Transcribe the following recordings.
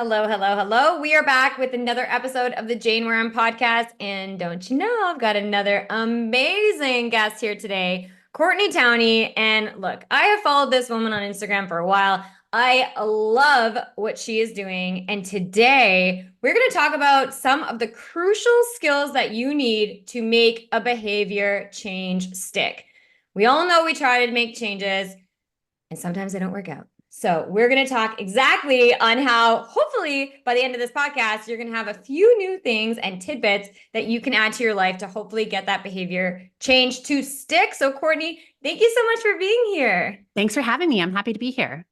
Hello, hello, hello. We are back with another episode of the Jane Warren podcast. And don't you know, I've got another amazing guest here today, Courtney Townley. And look, I have followed this woman on Instagram for a while. I love what she is doing. And today we're going to talk about some of the crucial skills that you need to make a behavior change stick. We all know we try to make changes and sometimes they don't work out. So we're going to talk exactly on how, hopefully, by the end of this podcast, you're going to have a few new things and tidbits that you can add to your life to hopefully get that behavior change to stick. So Courtney, thank you so much for being here. Thanks for having me. I'm happy to be here.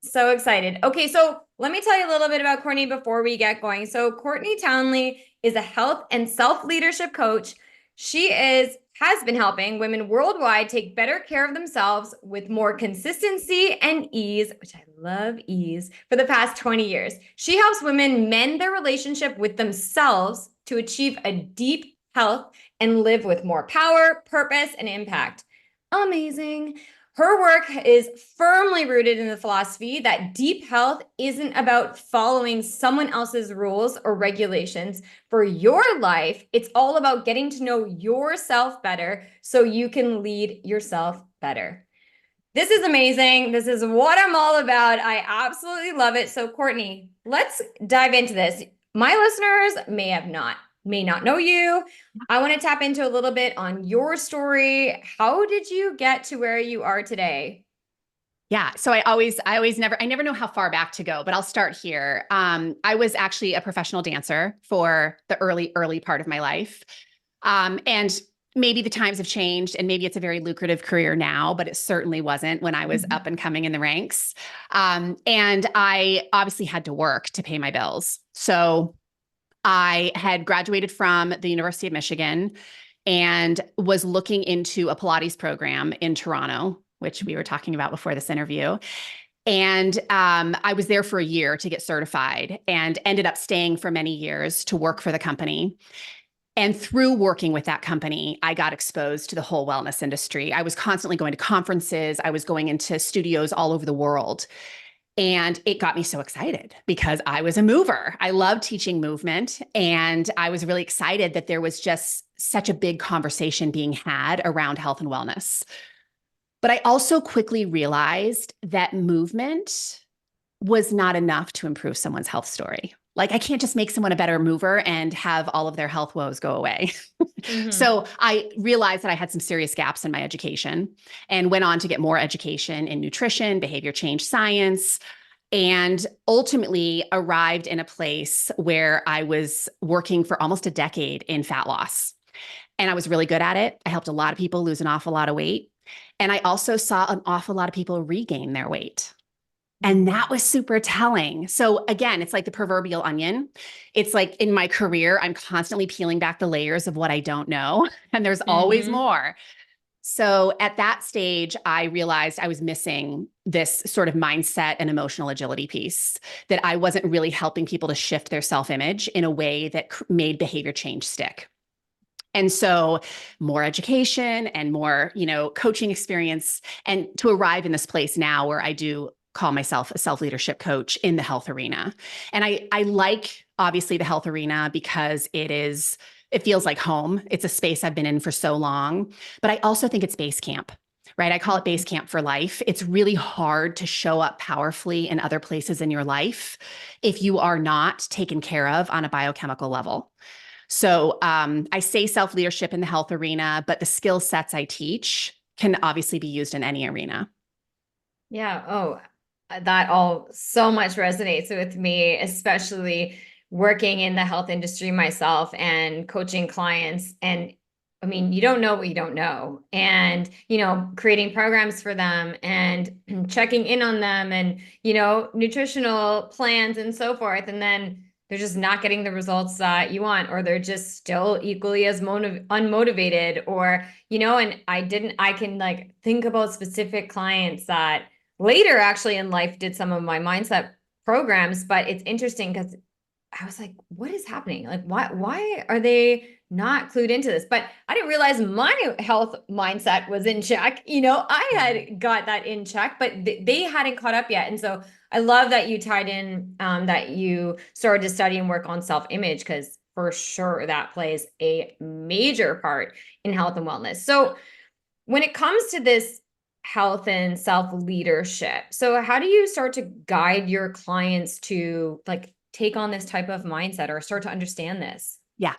So excited. Okay, so let me tell you a little bit about Courtney before we get going. So Courtney Townley is a health and self-leadership coach. She has been helping women worldwide take better care of themselves with more consistency and ease, which I love ease, for the past 20 years. She helps women mend their relationship with themselves to achieve a deep health and live with more power, purpose, and impact. Amazing. Her work is firmly rooted in the philosophy that deep health isn't about following someone else's rules or regulations for your life. It's all about getting to know yourself better so you can lead yourself better. This is amazing. This is what I'm all about. I absolutely love it. So Courtney, let's dive into this. My listeners may not know you. I want to tap into a little bit on your story. How did you get to where you are today? Yeah. So I never know how far back to go, but I'll start here. I was actually a professional dancer for the early part of my life. And maybe the times have changed and maybe it's a very lucrative career now, but it certainly wasn't when I was up and coming in the ranks. And I obviously had to work to pay my bills. So I had graduated from the University of Michigan and was looking into a Pilates program in Toronto, which we were talking about before this interview. And I was there for a year to get certified and ended up staying for many years to work for the company. And through working with that company, I got exposed to the whole wellness industry. I was constantly going to conferences. I was going into studios all over the world. And it got me so excited because I was a mover. I loved teaching movement. And I was really excited that there was just such a big conversation being had around health and wellness. But I also quickly realized that movement was not enough to improve someone's health story. Like, I can't just make someone a better mover and have all of their health woes go away. So I realized that I had some serious gaps in my education and went on to get more education in nutrition, behavior change science, and ultimately arrived in a place where I was working for almost a decade in fat loss. And I was really good at it. I helped a lot of people lose an awful lot of weight. And I also saw an awful lot of people regain their weight. And that was super telling. So again, it's like the proverbial onion. It's like in my career, I'm constantly peeling back the layers of what I don't know. And there's always more. So at that stage, I realized I was missing this sort of mindset and emotional agility piece, that I wasn't really helping people to shift their self-image in a way that made behavior change stick. And so more education and more, coaching experience, and to arrive in this place now where I do call myself a self-leadership coach in the health arena. And I like, obviously, the health arena because it feels like home. It's a space I've been in for so long, but I also think it's base camp, right? I call it base camp for life. It's really hard to show up powerfully in other places in your life if you are not taken care of on a biochemical level. So I say self-leadership in the health arena, but the skill sets I teach can obviously be used in any arena. Yeah. Oh, that all so much resonates with me, especially working in the health industry myself and coaching clients. And I mean, you don't know what you don't know. And, creating programs for them and checking in on them and, nutritional plans and so forth. And then they're just not getting the results that you want, or they're just still equally as unmotivated, or, and I can like think about specific clients that later actually in life did some of my mindset programs. But it's interesting because I was like, what is happening? Like, why are they not clued into this? But I didn't realize my health mindset was in check. I had got that in check, but they hadn't caught up yet. And so I love that you tied in that you started to study and work on self-image, because for sure that plays a major part in health and wellness. So when it comes to this health and self-leadership, so how do you start to guide your clients to like take on this type of mindset or start to understand this? Yeah.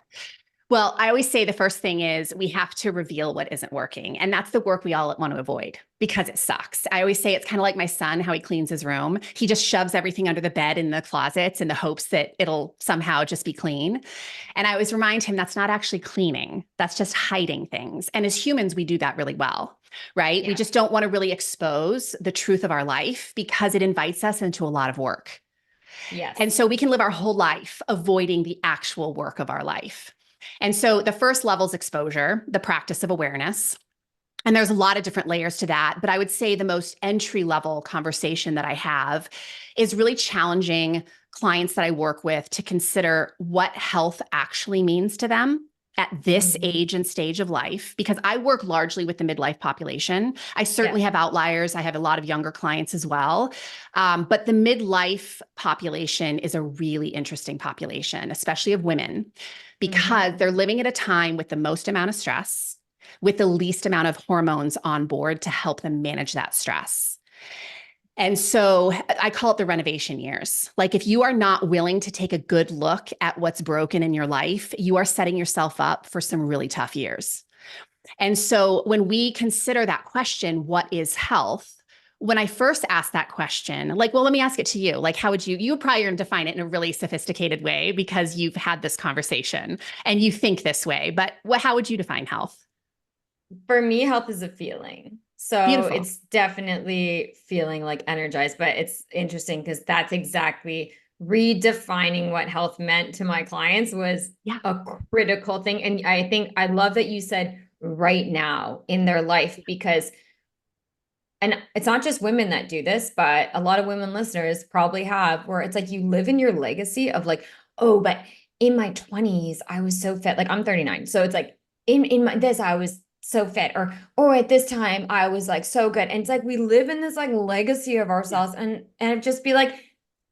Well, I always say the first thing is we have to reveal what isn't working. And that's the work we all want to avoid because it sucks. I always say it's kind of like my son, how he cleans his room. He just shoves everything under the bed in the closets in the hopes that it'll somehow just be clean. And I always remind him that's not actually cleaning. That's just hiding things. And as humans, we do that really well, right? Yeah. We just don't want to really expose the truth of our life because it invites us into a lot of work. Yes. And so we can live our whole life avoiding the actual work of our life. And so the first level is exposure, the practice of awareness. And there's a lot of different layers to that. But I would say the most entry level conversation that I have is really challenging clients that I work with to consider what health actually means to them at this age and stage of life, because I work largely with the midlife population. I certainly have outliers. I have a lot of younger clients as well. But the midlife population is a really interesting population, especially of women, because they're living at a time with the most amount of stress, with the least amount of hormones on board to help them manage that stress. And so I call it the renovation years. Like if you are not willing to take a good look at what's broken in your life, you are setting yourself up for some really tough years. And so when we consider that question, what is health? When I first asked that question, like, well, let me ask it to you. Like, how would you probably are going to define it in a really sophisticated way because you've had this conversation and you think this way, but how would you define health? For me, health is a feeling. So Beautiful. it's definitely feeling like energized, but it's interesting because that's exactly redefining what health meant to my clients was a critical thing. And I think I love that you said right now in their life, because and it's not just women that do this, but a lot of women listeners probably have, where it's like you live in your legacy of like, oh, but in my 20s, I was so fit. Like I'm 39. So it's like in my this, I was so fit, or at this time I was like so good. And it's like we live in this like legacy of ourselves and just be like,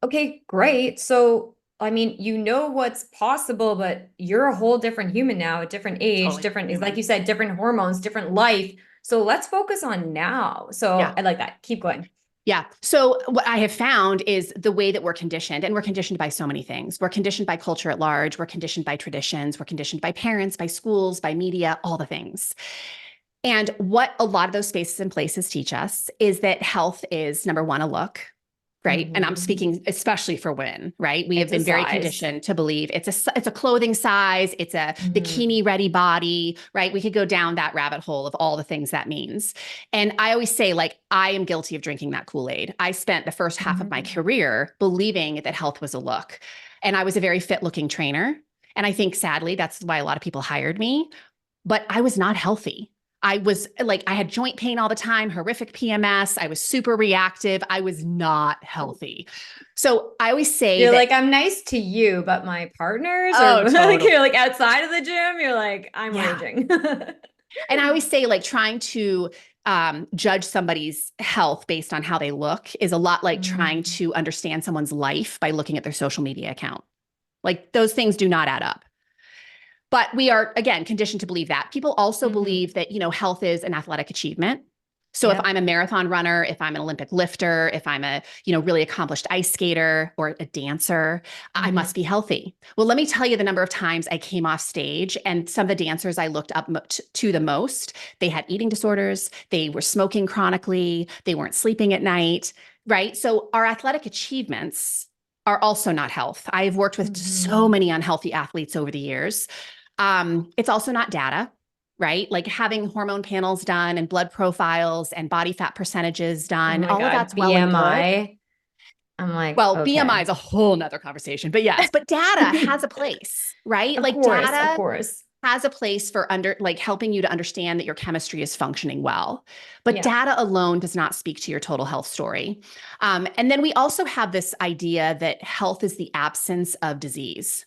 okay, great. So I mean, you know what's possible, but you're a whole different human now, a different age, Totally. different, like you said, different hormones, different life. So let's focus on now. So I like that. Keep going. Yeah. So what I have found is the way that we're conditioned, and we're conditioned by so many things. We're conditioned by culture at large. We're conditioned by traditions. We're conditioned by parents, by schools, by media, all the things. And what a lot of those spaces and places teach us is that health is number one, a look, right? And I'm speaking especially for women, right? We have been very conditioned to believe it's a clothing size, it's a bikini ready body, right? We could go down that rabbit hole of all the things that means. And I always say, like, I am guilty of drinking that Kool-Aid. I spent the first half of my career believing that health was a look. And I was a very fit looking trainer. And I think sadly, that's why a lot of people hired me, but I was not healthy. I was like, I had joint pain all the time, horrific PMS. I was super reactive. I was not healthy. So I always say you're like, I'm nice to you, but my partners are like, you're like outside of the gym, you're like, I'm raging. And I always say, like, trying to judge somebody's health based on how they look is a lot like trying to understand someone's life by looking at their social media account. Like those things do not add up. But we are, again, conditioned to believe that. People also believe that, health is an athletic achievement. So if I'm a marathon runner, if I'm an Olympic lifter, if I'm a, really accomplished ice skater or a dancer, I must be healthy. Well, let me tell you the number of times I came off stage and some of the dancers I looked up to the most, they had eating disorders, they were smoking chronically, they weren't sleeping at night, right? So our athletic achievements are also not health. I've worked with so many unhealthy athletes over the years. It's also not data, right? Like having hormone panels done and blood profiles and body fat percentages done, all of that's well and good. I'm like, well, okay. BMI is a whole nother conversation, but yes, but data has a place, right? Of like course, data of course. has a place for helping you to understand that your chemistry is functioning well. But data alone does not speak to your total health story. And then we also have this idea that health is the absence of disease.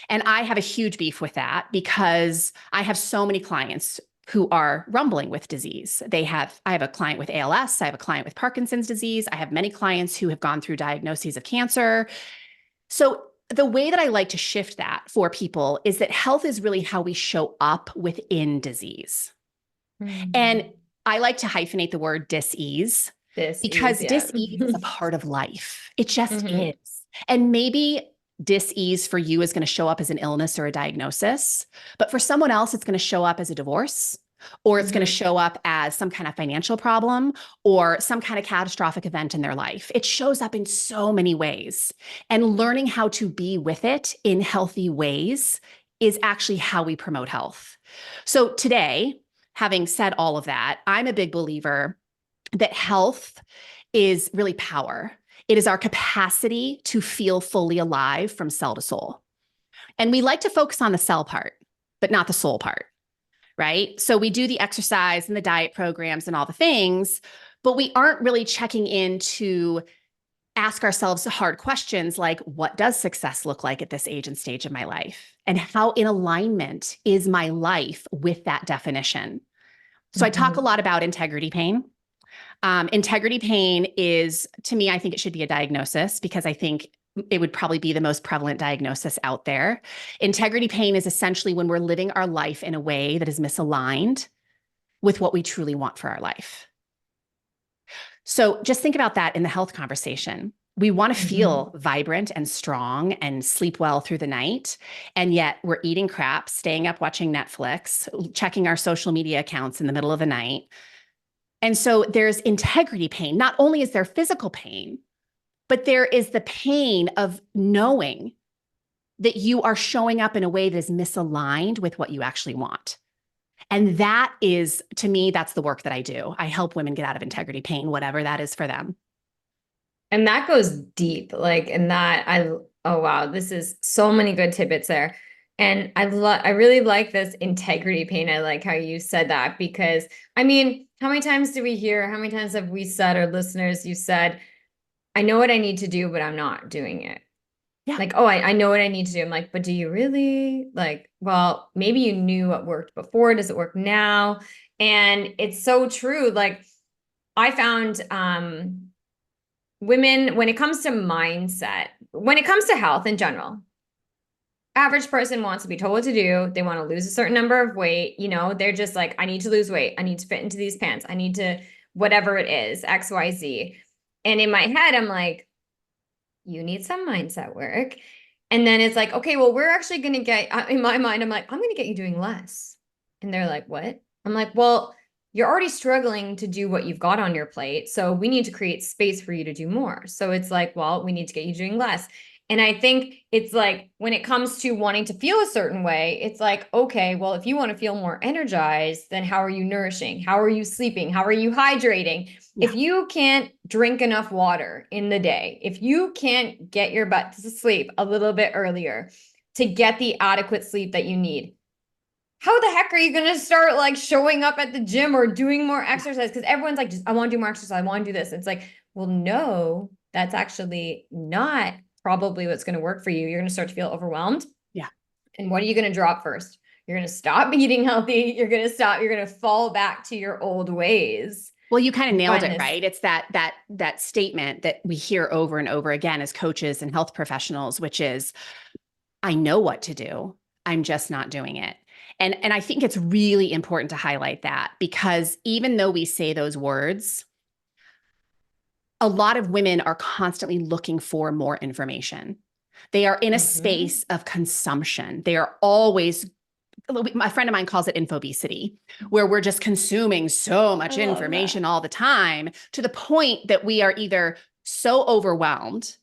And I have a huge beef with that because I have so many clients who are rumbling with disease. I have a client with ALS. I have a client with Parkinson's disease. I have many clients who have gone through diagnoses of cancer. So the way that I like to shift that for people is that health is really how we show up within disease. And I like to hyphenate the word dis-ease because dis-ease is a part of life. It just is. And maybe dis-ease for you is going to show up as an illness or a diagnosis, but for someone else, it's going to show up as a divorce, or it's going to show up as some kind of financial problem or some kind of catastrophic event in their life. It shows up in so many ways. And learning how to be with it in healthy ways is actually how we promote health. So today, having said all of that, I'm a big believer that health is really power. It is our capacity to feel fully alive from cell to soul. And we like to focus on the cell part, but not the soul part, right? So we do the exercise and the diet programs and all the things, but we aren't really checking in to ask ourselves hard questions like, what does success look like at this age and stage of my life? And how in alignment is my life with that definition? So I talk a lot about integrity pain. Integrity pain is, to me, I think it should be a diagnosis because I think it would probably be the most prevalent diagnosis out there. Integrity pain is essentially when we're living our life in a way that is misaligned with what we truly want for our life. So just think about that in the health conversation. We want to feel vibrant and strong and sleep well through the night. And yet we're eating crap, staying up, watching Netflix, checking our social media accounts in the middle of the night. And so there's integrity pain. Not only is there physical pain, but there is the pain of knowing that you are showing up in a way that is misaligned with what you actually want. And that is, to me, that's the work that I do. I help women get out of integrity pain, whatever that is for them. And that goes deep, like, and that oh wow, this is so many good tidbits there. And I really like this integrity pain. I like how you said that because I mean, how many times do we hear, how many times have we said, or listeners, you said, I know what I need to do, but I'm not doing it. Yeah. Like, oh, I know what I need to do. I'm like, but do you really? Like, well, maybe you knew what worked before. Does it work now? And it's so true. Like I found, women, when it comes to mindset, when it comes to health in general, average person wants to be told what to do. They want to lose a certain number of weight. You know, they're just like, I need to lose weight. I need to fit into these pants. I need to, whatever it is, X, Y, Z. And in my head, I'm like, you need some mindset work. And then it's like, okay, well, we're actually going to get, in my mind, I'm like, I'm going to get you doing less. And they're like, what? I'm like, well, you're already struggling to do what you've got on your plate. So we need to create space for you to do more. So it's like, well, we need to get you doing less. And I think it's like when it comes to wanting to feel a certain way, it's like, okay, well, if you want to feel more energized, then how are you nourishing? How are you sleeping? How are you hydrating? Yeah. If you can't drink enough water in the day, if you can't get your butt to sleep a little bit earlier to get the adequate sleep that you need, how the heck are you going to start like showing up at the gym or doing more exercise? Because everyone's like, I want to do more exercise. I want to do this. It's like, well, no, that's actually not probably what's going to work for you. You're going to start to feel overwhelmed. Yeah. And what are you going to drop first? You're going to stop eating healthy. You're going to fall back to your old ways. Well, you kind of nailed it, right? It's that statement that we hear over and over again as coaches and health professionals, which is, I know what to do. I'm just not doing it. And I think it's really important to highlight that because even though we say those words, a lot of women are constantly looking for more information. They are in a space of consumption. They are always, a friend of mine calls it infobesity, where we're just consuming so much information all the time to the point that we are either so overwhelmed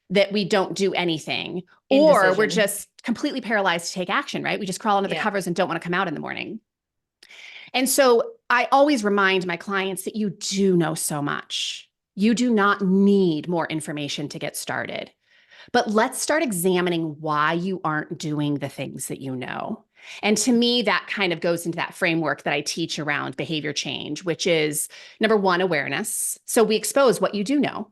that we don't do anything, or we're just completely paralyzed to take action, right? We just crawl under the covers and don't want to come out in the morning. And so I always remind my clients that you do know so much. You do not need more information to get started. But let's start examining why you aren't doing the things that you know. And to me, that kind of goes into that framework that I teach around behavior change, which is number one, awareness. So we expose what you do know.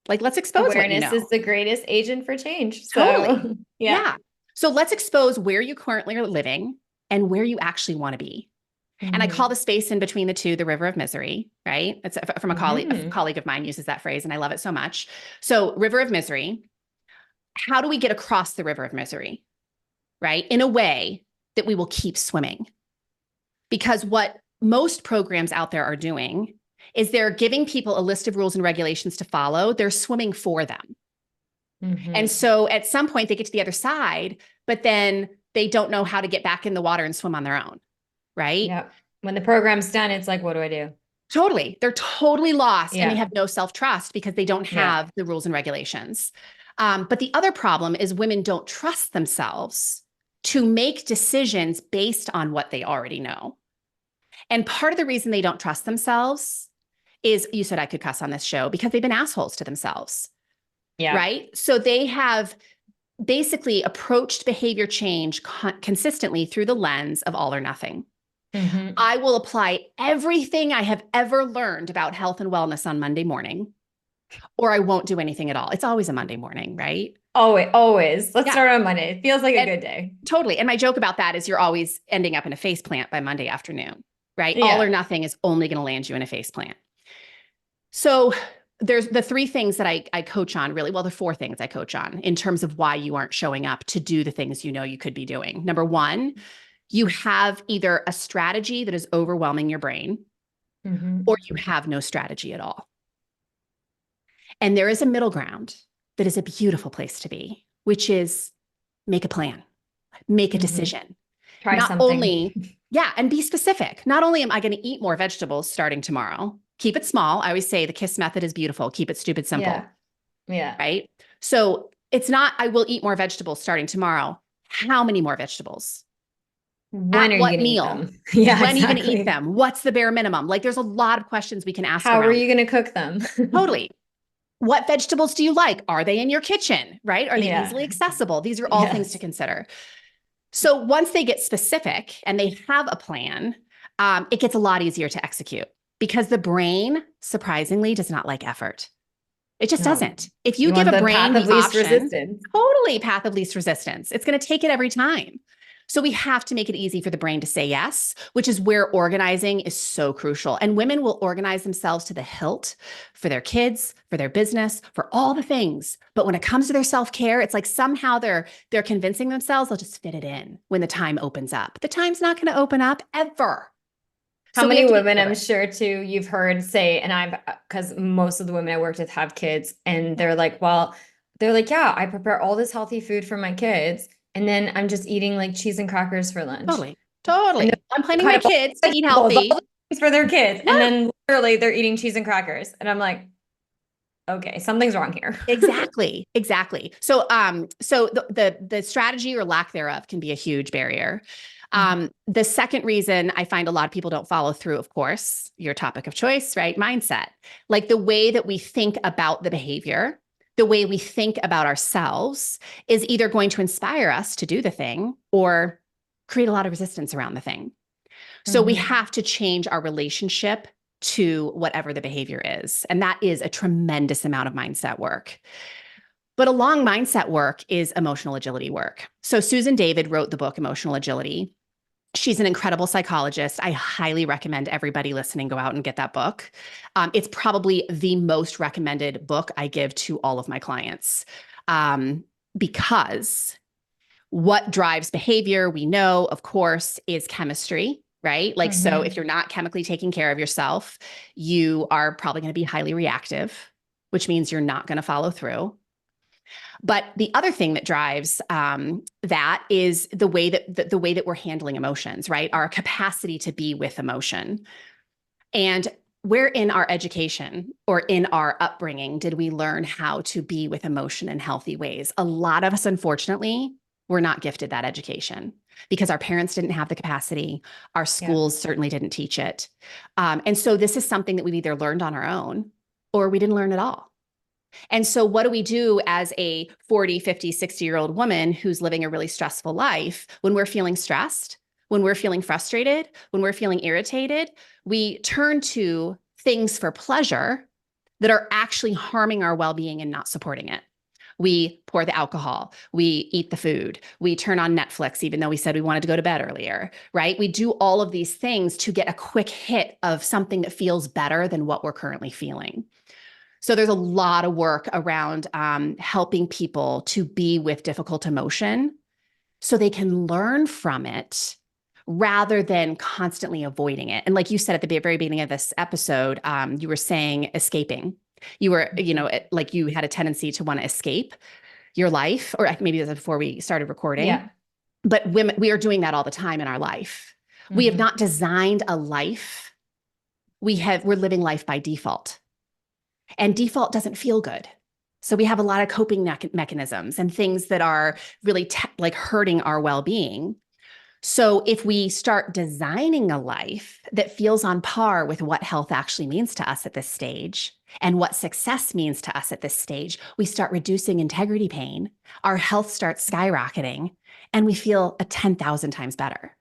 Like, let's expose awareness what you know. Is the greatest agent for change. So, totally. Yeah. So let's expose where you currently are living and where you actually want to be. And I call Mhm. the space in between the two the river of misery, right? It's from a Mhm. colleague of mine uses that phrase, and I love it so much. So, river of misery, how do we get across the river of misery, right? In a way that we will keep swimming. Because what most programs out there are doing is they're giving people a list of rules and regulations to follow. They're swimming for them. And Mhm. so at some point they get to the other side, but then they don't know how to get back in the water and swim on their own, right? Yep. When the program's done, it's like, what do I do? Totally. They're totally lost and they Yeah. have no self-trust because they don't Yeah. have the rules and regulations. But the other problem is women don't trust themselves to make decisions based on what they already know. And part of the reason they don't trust themselves is, you said I could cuss on this show, because they've been assholes to themselves, Yeah. right? So they have basically approached behavior change consistently through the lens of all or nothing. Mhm. I will apply everything I have ever learned about health and wellness on Monday morning, or I won't do anything at all. It's always a Monday morning, right? Always, always. Let's Yeah, start on Monday. It feels like a and good day. totally. And my joke about that is you're always ending up in a face plant by Monday afternoon, right? All or Yeah. nothing is only going to land you in a face plant. So there's the three things that I coach on, really. Well, the four things I coach on in terms of why you aren't showing up to do the things you know you could be doing. Number one, you have either a strategy that is overwhelming your brain, or Mhm. you have no strategy at all. And there is a middle ground that is a beautiful place to be, which is make a plan, make a Mhm. decision. Try Not something. only, yeah, and be specific. Not only am I going to eat more vegetables starting tomorrow, keep it small. I always say the KISS method is beautiful. Keep it stupid simple, Yeah. Yeah. right? So it's not, I will eat more vegetables starting tomorrow. How many more vegetables? When At are you what going to eat meal? them? Yeah, When are you going to eat exactly. them? What's the bare minimum? Like there's a lot of questions we can ask How are around. you going to cook them? Totally. What vegetables do you like? Are they in your kitchen, right? Are they Yeah. easily accessible? These are all things to Yes. consider. So once they get specific and they have a plan, it gets a lot easier to execute because the brain, surprisingly, does not like effort. It just No. doesn't. If you You give want a the brain path of the least option, resistance. totally path of least resistance, it's going to take it every time. So we have to make it easy for the brain to say yes, which is where organizing is so crucial. And women will organize themselves to the hilt for their kids, for their business, for all the things. But when it comes to their self-care, it's like somehow they're convincing themselves they'll just fit it in when the time opens up. The time's not going to open up ever. How So we have many to be women I'm deliberate. sure too you've heard say, and I've, because most of the women I worked with have kids, and they're like, well, they're like, yeah, I prepare all this healthy food for my kids, and then I'm just eating like cheese and crackers for lunch. Totally. And Totally. I'm they planning cut my up all kids the to eat vegetables, all healthy. the things for their kids, Yeah. and then literally they're eating cheese and crackers. And I'm like, okay, something's wrong here. Exactly. Exactly. So the strategy or lack thereof can be a huge barrier. Mhm. The second reason I find a lot of people don't follow through, of course, your topic of choice, right? Mindset. Like the way that we think about the behavior, the way we think about ourselves is either going to inspire us to do the thing or create a lot of resistance around the thing. So we Mhm. have to change our relationship to whatever the behavior is. And that is a tremendous amount of mindset work. But along mindset work is emotional agility work. So Susan David wrote the book Emotional Agility. She's an incredible psychologist. I highly recommend everybody listening go out and get that book. It's probably the most recommended book I give to all of my clients because what drives behavior, we know, of course, is chemistry, right? Like, so if Mhm. you're not chemically taking care of yourself, you are probably going to be highly reactive, which means you're not going to follow through. But the other thing that drives that is the way that the way that we're handling emotions, right? Our capacity to be with emotion. And where in our education or in our upbringing did we learn how to be with emotion in healthy ways? A lot of us, unfortunately, were not gifted that education because our parents didn't have the capacity. Our Yeah. schools certainly didn't teach it. And so this is something that we've either learned on our own or we didn't learn at all. And so what do we do as a 40, 50, 60-year-old woman who's living a really stressful life when we're feeling stressed, when we're feeling frustrated, when we're feeling irritated? We turn to things for pleasure that are actually harming our well-being and not supporting it. We pour the alcohol, we eat the food, we turn on Netflix, even though we said we wanted to go to bed earlier, right? We do all of these things to get a quick hit of something that feels better than what we're currently feeling. So there's a lot of work around helping people to be with difficult emotion so they can learn from it rather than constantly avoiding it. And like you said at the very beginning of this episode, you were saying escaping. You were, like you had a tendency to want to escape your life, or maybe this was before we started recording. Yeah. But women, we are doing that all the time in our life. We have not designed a life. We're living life by default. And default doesn't feel good. So we have a lot of coping mechanisms and things that are really like hurting our well-being. So if we start designing a life that feels on par with what health actually means to us at this stage and what success means to us at this stage, we start reducing integrity pain, our health starts skyrocketing, and we feel 10,000 times better.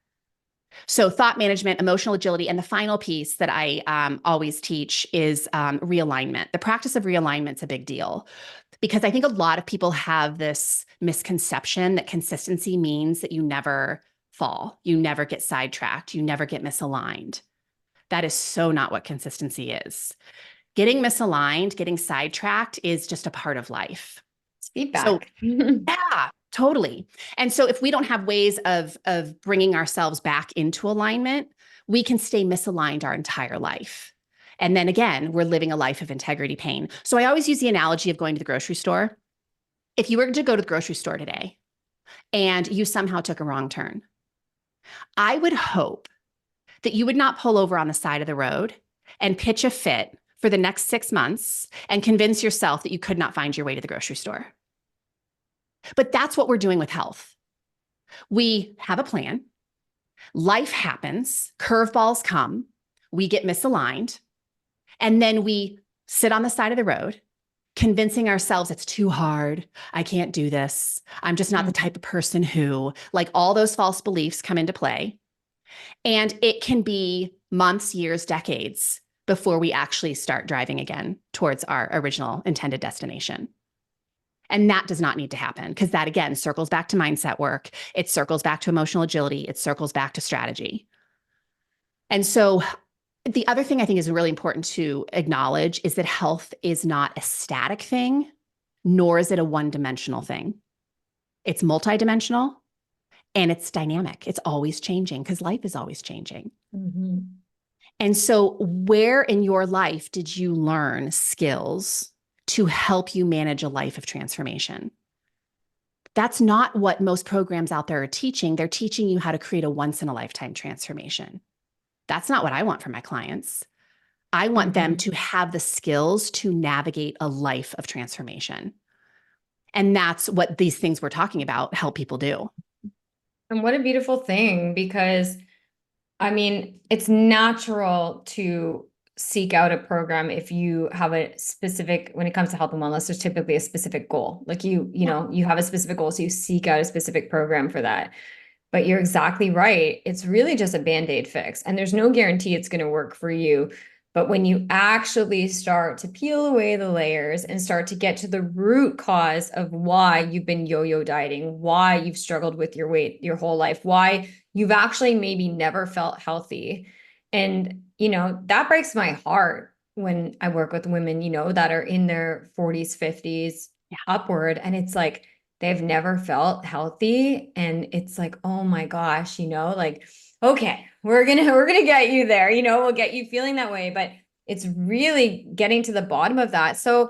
So thought management, emotional agility, and the final piece that I always teach is realignment. The practice of realignment is a big deal because I think a lot of people have this misconception that consistency means that you never fall, you never get sidetracked, you never get misaligned. That is so not what consistency is. Getting misaligned, getting sidetracked is just a part of life. It's feedback. So, yeah. Totally. And so if we don't have ways of bringing ourselves back into alignment, we can stay misaligned our entire life. And then again, we're living a life of integrity pain. So I always use the analogy of going to the grocery store. If you were to go to the grocery store today and you somehow took a wrong turn, I would hope that you would not pull over on the side of the road and pitch a fit for the next 6 months and convince yourself that you could not find your way to the grocery store. But that's what we're doing with health. We have a plan. Life happens. Curveballs come. We get misaligned. And then we sit on the side of the road, convincing ourselves it's too hard. I can't do this. I'm just not the type of person who, like all those false beliefs come into play. And it can be months, years, decades before we actually start driving again towards our original intended destination. And that does not need to happen because that, again, circles back to mindset work. It circles back to emotional agility. It circles back to strategy. And so the other thing I think is really important to acknowledge is that health is not a static thing, nor is it a one-dimensional thing. It's multidimensional and it's dynamic. It's always changing because life is always changing. Mm-hmm. And so where in your life did you learn skills to help you manage a life of transformation? That's not what most programs out there are teaching. They're teaching you how to create a once-in-a-lifetime transformation. That's not what I want for my clients. I want them to have the skills to navigate a life of transformation. And that's what these things we're talking about help people do. And what a beautiful thing, because I mean, it's natural to seek out a program if you have a specific, when it comes to health and wellness, there's typically a specific goal. Like you know, you have a specific goal, so you seek out a specific program for that. But you're exactly right. It's really just a Band-Aid fix, and there's no guarantee it's going to work for you. But when you actually start to peel away the layers and start to get to the root cause of why you've been yo-yo dieting, why you've struggled with your weight your whole life, why you've actually maybe never felt healthy. And, that breaks my heart when I work with women, that are in their 40s, 50s, upward. And it's like, they've never felt healthy. And it's like, oh my gosh, like, okay, we're gonna get you there, we'll get you feeling that way. But it's really getting to the bottom of that. So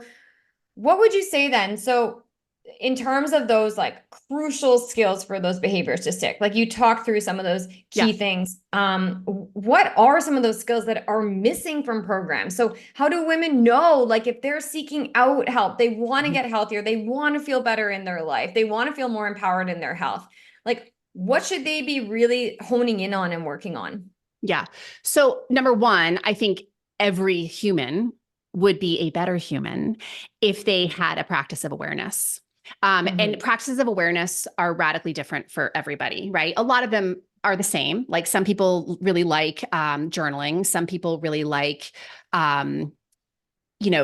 what would you say then? So in terms of those like crucial skills for those behaviors to stick, like you talk through some of those key things. What are some of those skills that are missing from programs? So how do women know, like if they're seeking out help, they want to get healthier, they want to feel better in their life, they want to feel more empowered in their health, like what should they be really honing in on and working on? Yeah. So number one, I think every human would be a better human if they had a practice of awareness. And practices of awareness are radically different for everybody, right? A lot of them are the same. Like some people really like journaling. Some people really like,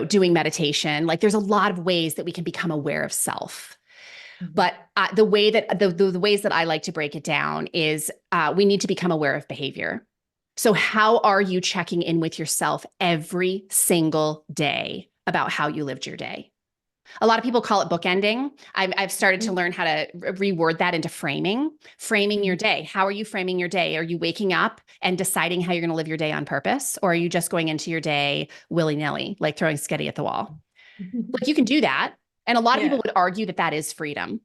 doing meditation. Like there's a lot of ways that we can become aware of self. But the way that the ways that I like to break it down is we need to become aware of behavior. So how are you checking in with yourself every single day about how you lived your day? A lot of people call it bookending. I've started to learn how to reword that into framing your day. How are you framing your day? Are you waking up and deciding how you're going to live your day on purpose? Or are you just going into your day willy-nilly, like throwing spaghetti at the wall? Like you can do that. And a lot of people would argue that that is freedom,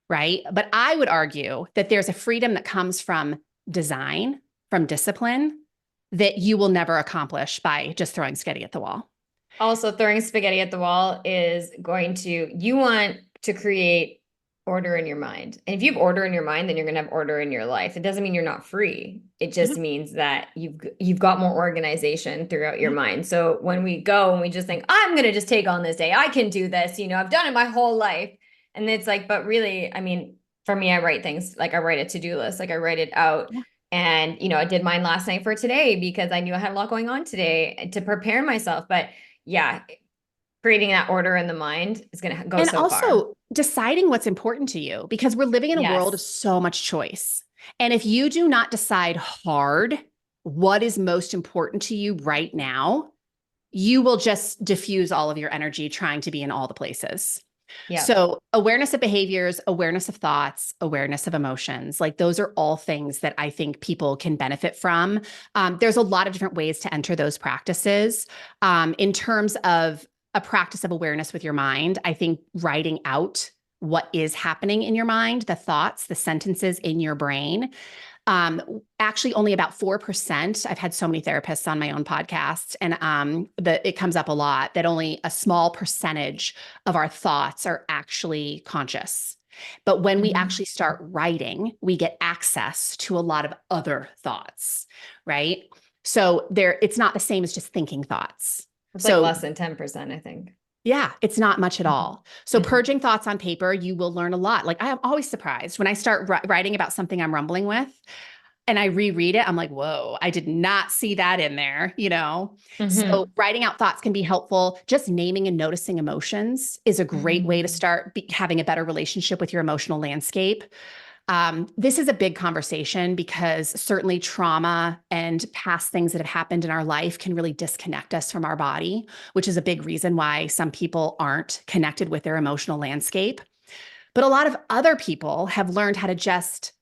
right? But I would argue that there's a freedom that comes from design, from discipline, that you will never accomplish by just throwing spaghetti at the wall. Also, throwing spaghetti at the wall is you want to create order in your mind. And if you have order in your mind, then you're going to have order in your life. It doesn't mean you're not free. It just means that you've got more organization throughout your mind. So when we go and we just think, I'm going to just take on this day, I can do this, I've done it my whole life. And it's like, but really, I mean, for me, I write things like I write a to-do list, like I write it out. And, I did mine last night for today because I knew I had a lot going on today to prepare myself. But yeah, creating that order in the mind is going to go so far. And also deciding what's important to you, because we're living in a world of so much choice. And if you do not decide hard what is most important to you right now, you will just diffuse all of your energy trying to be in all the places. Yeah. So awareness of behaviors, awareness of thoughts, awareness of emotions, like those are all things that I think people can benefit from. There's a lot of different ways to enter those practices. In terms of a practice of awareness with your mind, I think writing out what is happening in your mind, the thoughts, the sentences in your brain. Actually, only about 4%. I've had so many therapists on my own podcast, and it comes up a lot that only a small percentage of our thoughts are actually conscious. But when we actually start writing, we get access to a lot of other thoughts, right? So it's not the same as just thinking thoughts. It's like less than 10%, I think. Yeah, it's not much at all. So purging thoughts on paper, you will learn a lot. Like I am always surprised when I start writing about something I'm rumbling with and I reread it. I'm like, whoa, I did not see that in there, So writing out thoughts can be helpful. Just naming and noticing emotions is a great way to start having a better relationship with your emotional landscape. This is a big conversation because certainly trauma and past things that have happened in our life can really disconnect us from our body, which is a big reason why some people aren't connected with their emotional landscape. But a lot of other people have learned how to just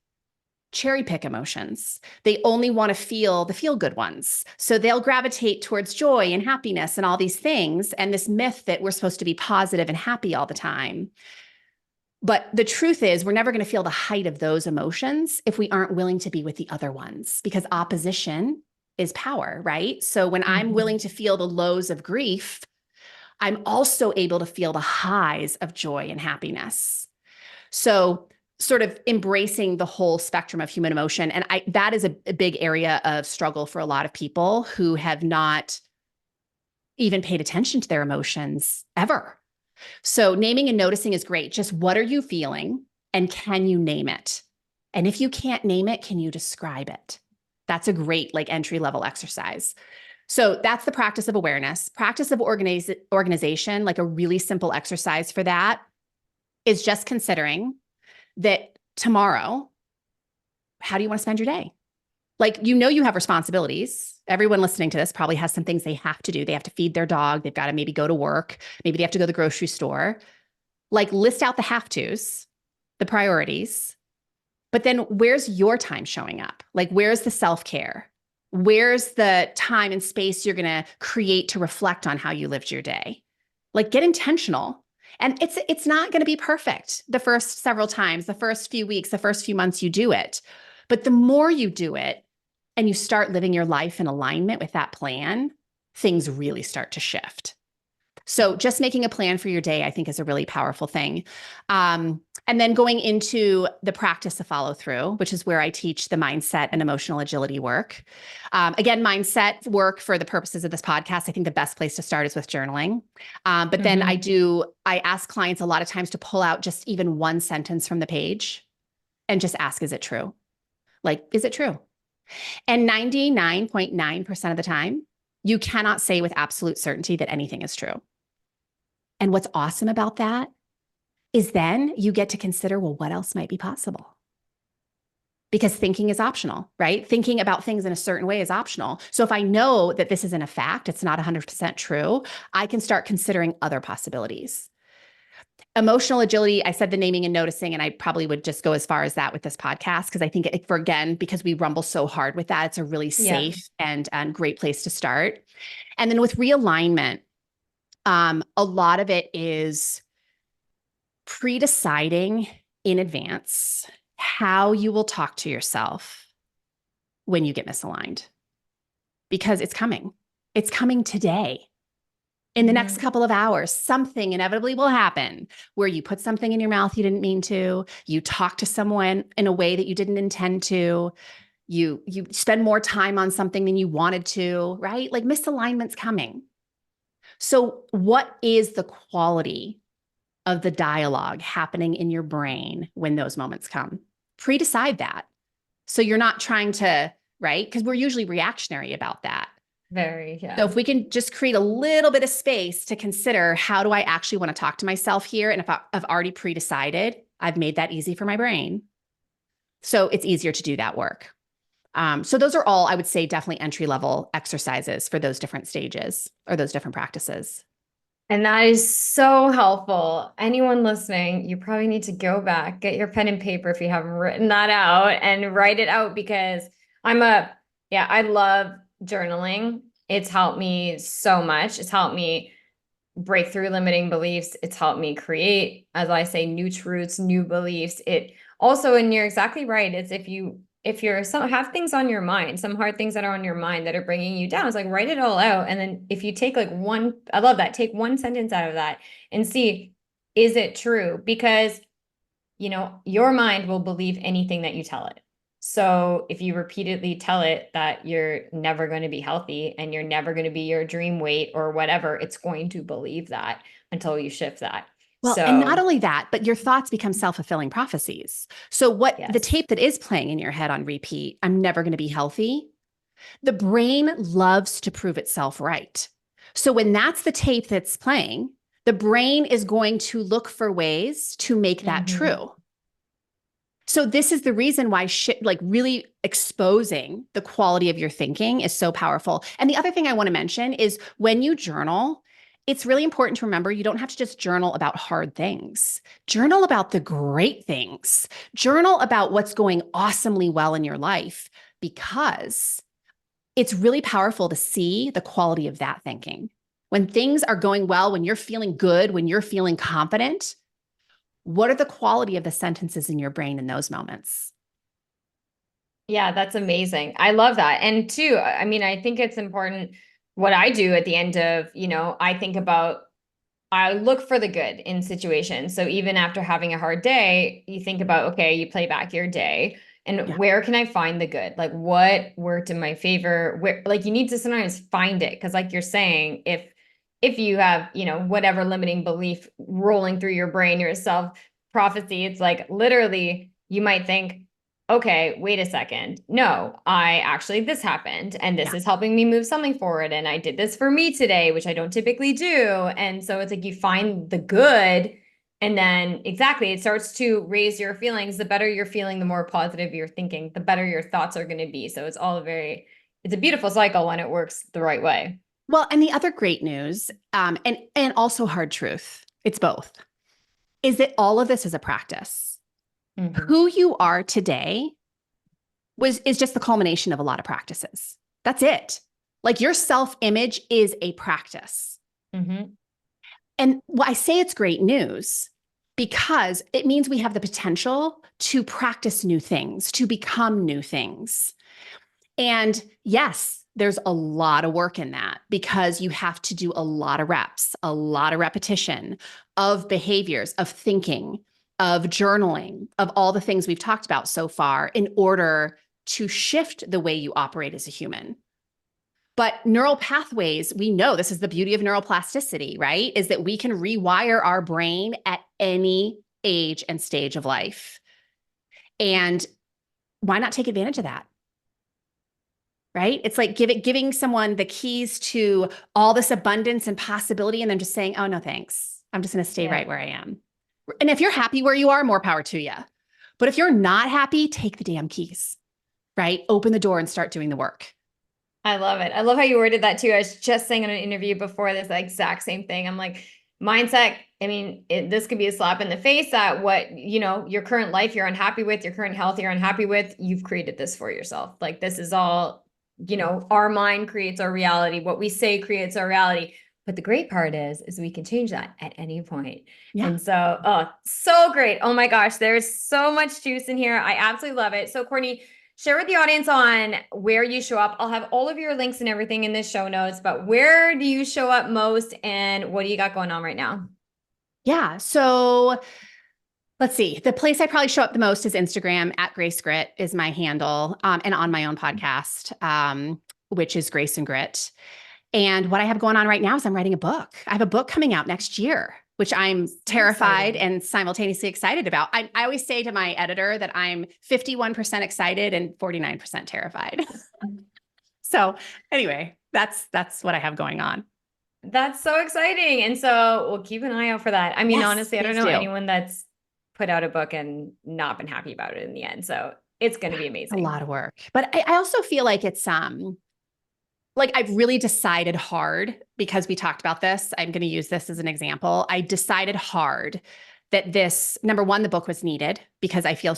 cherry pick emotions. They only want to feel the feel-good ones. So they'll gravitate towards joy and happiness and all these things. And this myth that we're supposed to be positive and happy all the time. But the truth is, we're never going to feel the height of those emotions if we aren't willing to be with the other ones, because opposition is power, right? So when I'm willing to feel the lows of grief, I'm also able to feel the highs of joy and happiness. So sort of embracing the whole spectrum of human emotion. And that is a big area of struggle for a lot of people who have not even paid attention to their emotions ever. So naming and noticing is great. Just what are you feeling and can you name it? And if you can't name it, can you describe it? That's a great entry level exercise. So that's the practice of awareness. Practice of organization, like a really simple exercise for that is just considering that tomorrow, how do you want to spend your day? You have responsibilities. Everyone listening to this probably has some things they have to do. They have to feed their dog. They've got to maybe go to work. Maybe they have to go to the grocery store. List out the have-tos, the priorities. But then where's your time showing up? Where's the self-care? Where's the time and space you're going to create to reflect on how you lived your day? Get intentional. And it's not going to be perfect the first several times, the first few weeks, the first few months you do it. But the more you do it, and you start living your life in alignment with that plan, things really start to shift. So just making a plan for your day, I think, is a really powerful thing. And then going into the practice of follow through, which is where I teach the mindset and emotional agility work. Again, mindset work for the purposes of this podcast, I think the best place to start is with journaling. But then I ask clients a lot of times to pull out just even one sentence from the page and just ask, is it true? Is it true? And 99.9% of the time, You cannot say with absolute certainty that anything is true. And what's awesome about that is then you get to consider, well, what else might be possible? Because thinking is optional, right? Thinking about things in a certain way is optional. So if I know that this isn't a fact, it's not 100% true, I can start considering other possibilities. Emotional agility, I said the naming and noticing, and I probably would just go as far as that with this podcast, because I think because we rumble so hard with that, it's a really Yeah. safe and great place to start. And then with realignment, a lot of it is pre-deciding in advance how you will talk to yourself when you get misaligned, because it's coming. It's coming today. In the next couple of hours, something inevitably will happen where you put something in your mouth you didn't mean to, you talk to someone in a way that you didn't intend to, you spend more time on something than you wanted to, right? Like misalignment's coming. So what is the quality of the dialogue happening in your brain when those moments come? Pre-decide that. So you're not trying to, right? Because we're usually reactionary about that. Very, yeah. So if we can just create a little bit of space to consider, how do I actually want to talk to myself here? And if I've already pre-decided, I've made that easy for my brain. So it's easier to do that work. So those are all, I would say, definitely entry-level exercises for those different stages or those different practices. And that is so helpful. Anyone listening, you probably need to go back, get your pen and paper if you haven't written that out, and write it out, because I love journaling. It's helped me so much. It's helped me break through limiting beliefs. It's helped me create, as I say, new truths, new beliefs. It also, and you're exactly right, it's if you're have things on your mind, some hard things that are on your mind that are bringing you down, it's like, write it all out. And then if you take like I love that, take one sentence out of that and see, is it true? Because, your mind will believe anything that you tell it. So if you repeatedly tell it that you're never going to be healthy and you're never going to be your dream weight or whatever, it's going to believe that until you shift that. Well, and not So only that, but your thoughts become self-fulfilling prophecies. So what the yes. tape that is playing in your head on repeat, I'm never going to be healthy, the brain loves to prove itself right. So when that's the tape that's playing, the brain is going to look for ways to make that true. So this is the reason why really exposing the quality of your thinking is so powerful. And the other thing I want to mention is, when you journal, it's really important to remember you don't have to just journal about hard things. Journal about the great things. Journal about what's going awesomely well in your life, because it's really powerful to see the quality of that thinking. When things are going well, when you're feeling good, when you're feeling confident, what are the quality of the sentences in your brain in those moments? Yeah, that's amazing. I love that. And too, I mean, I think it's important what I do at the end of, I look for the good in situations. So even after having a hard day, you think about, okay, you play back your day and Yeah. where can I find the good? Like, what worked in my favor? Where, like, you need to sometimes find it. Cause like you're saying, if you have, whatever limiting belief rolling through your brain, your self prophecy, it's like literally you might think, okay, wait a second. No, this happened and this Yeah. is helping me move something forward. And I did this for me today, which I don't typically do. And so it's like you find the good. And then exactly, it starts to raise your feelings. The better you're feeling, the more positive you're thinking, the better your thoughts are going to be. So it's a beautiful cycle when it works the right way. Well, and the other great news, and also hard truth, it's both, is that all of this is a practice. Mm-hmm. Who you are today is just the culmination of a lot of practices. That's it. Like, your self-image is a practice. Mm-hmm. And I say it's great news because it means we have the potential to practice new things, to become new things. And yes, there's a lot of work in that, because you have to do a lot of reps, a lot of repetition of behaviors, of thinking, of journaling, of all the things we've talked about so far, in order to shift the way you operate as a human. But neural pathways, we know this is the beauty of neuroplasticity, right? Is that we can rewire our brain at any age and stage of life. And why not take advantage of that? right? It's like giving someone the keys to all this abundance and possibility and then just saying, oh, no, thanks. I'm just going to stay right where I am. And if you're happy where you are, more power to you. But if you're not happy, take the damn keys, right? Open the door and start doing the work. I love it. I love how you worded that too. I was just saying in an interview before this exact same thing. I'm like, mindset. I mean, this could be a slap in the face at what, your current life you're unhappy with, your current health you're unhappy with. You've created this for yourself. Like this is all, our mind creates our reality. What we say creates our reality. But the great part is we can change that at any point. Yeah. And so, oh, so great. Oh my gosh, there's so much juice in here. I absolutely love it. So Courtney, share with the audience on where you show up. I'll have all of your links and everything in the show notes, but where do you show up most and what do you got going on right now? Yeah. So let's see. The place I probably show up the most is Instagram. At Grace Grit is my handle, and on my own podcast, which is Grace and Grit. And what I have going on right now is I'm writing a book. I have a book coming out next year, which I'm terrified and simultaneously excited about. I always say to my editor that I'm 51% excited and 49% terrified. So anyway, that's what I have going on. That's so exciting. And so we'll keep an eye out for that. I mean, yes, honestly, I don't know anyone that's put out a book and not been happy about it in the end. So it's going to be amazing. A lot of work. But I also feel like it's, like I've really decided hard, because we talked about this. I'm going to use this as an example. I decided hard that this, number one, the book was needed, because I feel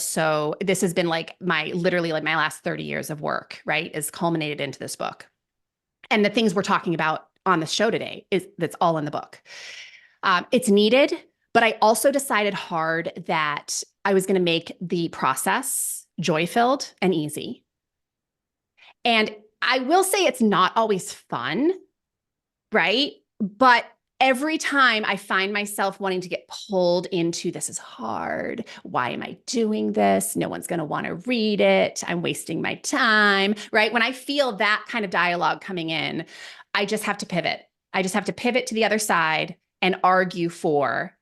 this has been like literally my last 30 years of work, right? Is culminated into this book. And the things we're talking about on the show today that's all in the book. It's needed, but I also decided hard that I was going to make the process joy-filled and easy. And I will say it's not always fun, right? But every time I find myself wanting to get pulled into, this is hard. Why am I doing this? No one's going to want to read it. I'm wasting my time, right? When I feel that kind of dialogue coming in, I just have to pivot. I just have to pivot to the other side and argue for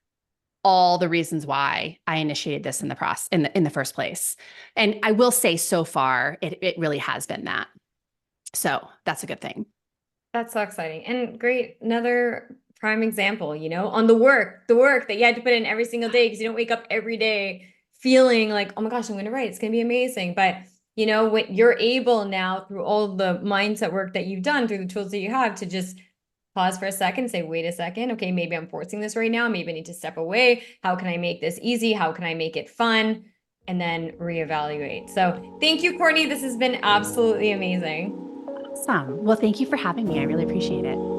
all the reasons why I initiated this in the process, in the first place. And I will say so far, it really has been that. So that's a good thing. That's so exciting and great. Another prime example, on the work that you had to put in every single day, because you don't wake up every day feeling like, oh my gosh, I'm going to write. It's going to be amazing. But when you're able now, through all the mindset work that you've done, through the tools that you have, to just pause for a second and say, wait a second. Okay, maybe I'm forcing this right now. Maybe I need to step away. How can I make this easy? How can I make it fun? And then reevaluate. So thank you, Courtney. This has been absolutely amazing. Awesome. Well, thank you for having me. I really appreciate it.